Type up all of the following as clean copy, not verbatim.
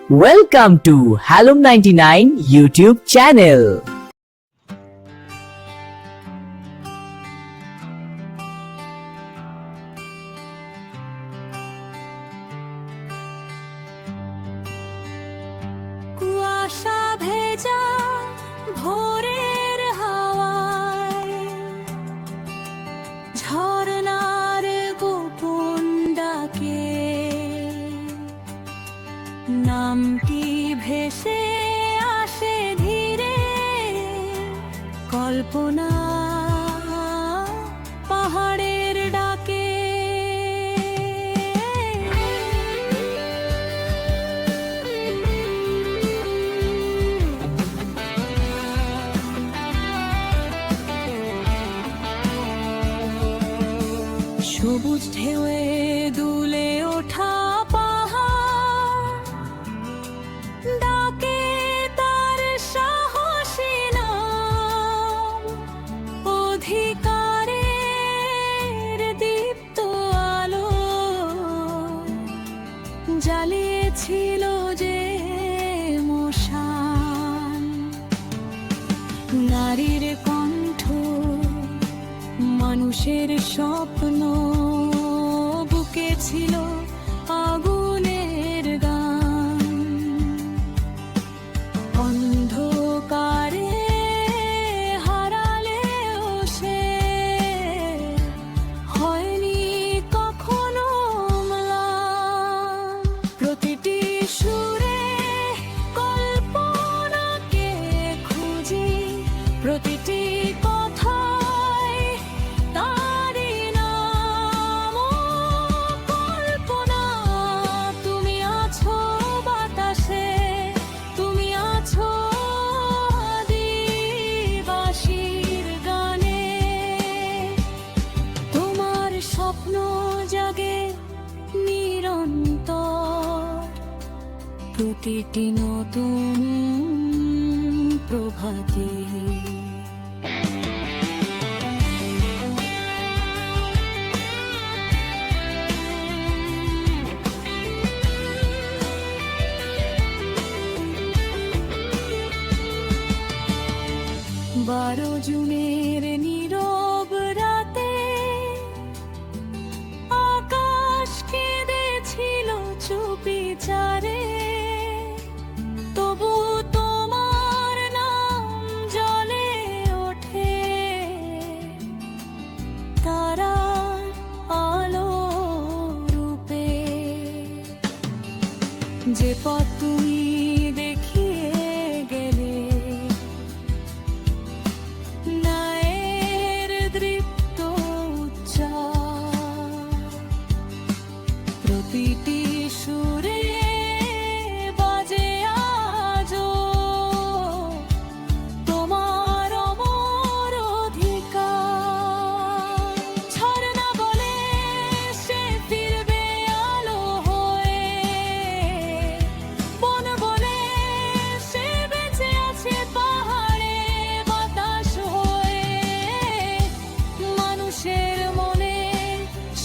Welcome to Halum 99 YouTube channel. কুয়াশা ভেজা ভোরের হাওয়ায় ঝরনার গোপন ডাকে নামটি ভেসে আসে ধীরে কল্পনা পাহাড়ের ডাকে সবুজ ঢেউয়ে দুলে ওঠা পাহাড় ডাকে তার সাহসী নাম অধিকারের দীপ্ত আলো জ্বালিয়েছিল যে মশাল নারীর কণ্ঠ মানুষের স্বপ্ন বুকে ছিল আগুনের গান অন্ধকারে হারালেও সে হয়নি কখনো ম্লান প্রতিটি সুরে কল্পনাকে খুঁজি প্রতিটি কথায় তারি নাম কল্পনা তুমি আছো বাতাসে তুমি আছো আদিবাসীর গানে তোমার স্বপ্ন জাগে নিরন্তর প্রতিটি নতুন প্রভাতে বারো জুনের নীরব রাতে আকাশ কেঁদেছিল চুপিচারে তবু তোমার নাম জলে ওঠে তারার আলো রূপে যে পথ তুমি দেখিয়ে গেলে নায়ের দৃপ্ত উচ্চার প্রতিটি সুরে বাজে আজো তোমার অমর অধিকার ঝরনা বলে সে ফিরবে আলো হয়ে বন বলে সে বেঁচে আছে পাহাড়ে বাতাস হয়ে মানুষের মনে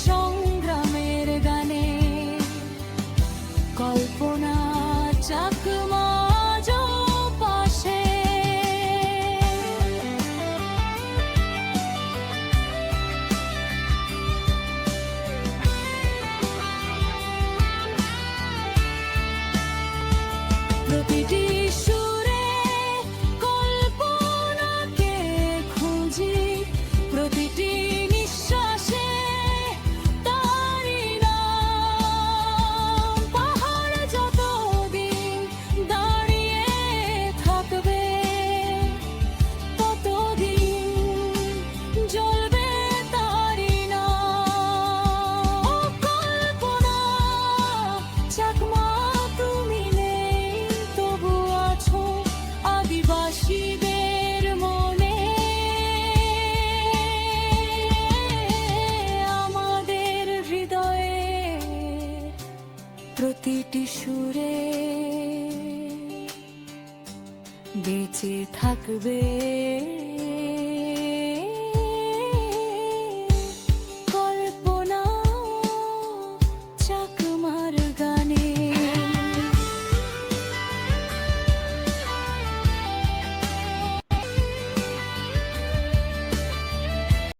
সংগ্রামের গানে কল্পনা চাকমা পাশে প্রতিটি সুরে কল্পনাকে খুঁজি প্রতিটি নিঃশ্বাসে তারি নাম পাহাড় যতদিন দাঁড়িয়ে থাকবে ততদিন জ্বলবে তারি নাম ও কল্পনা চাকমা তুমি নেই তবু আছো আদিবাসীদের মনে আমাদের হৃদয়ে প্রতিটি সুরে বেঁচে থাকবে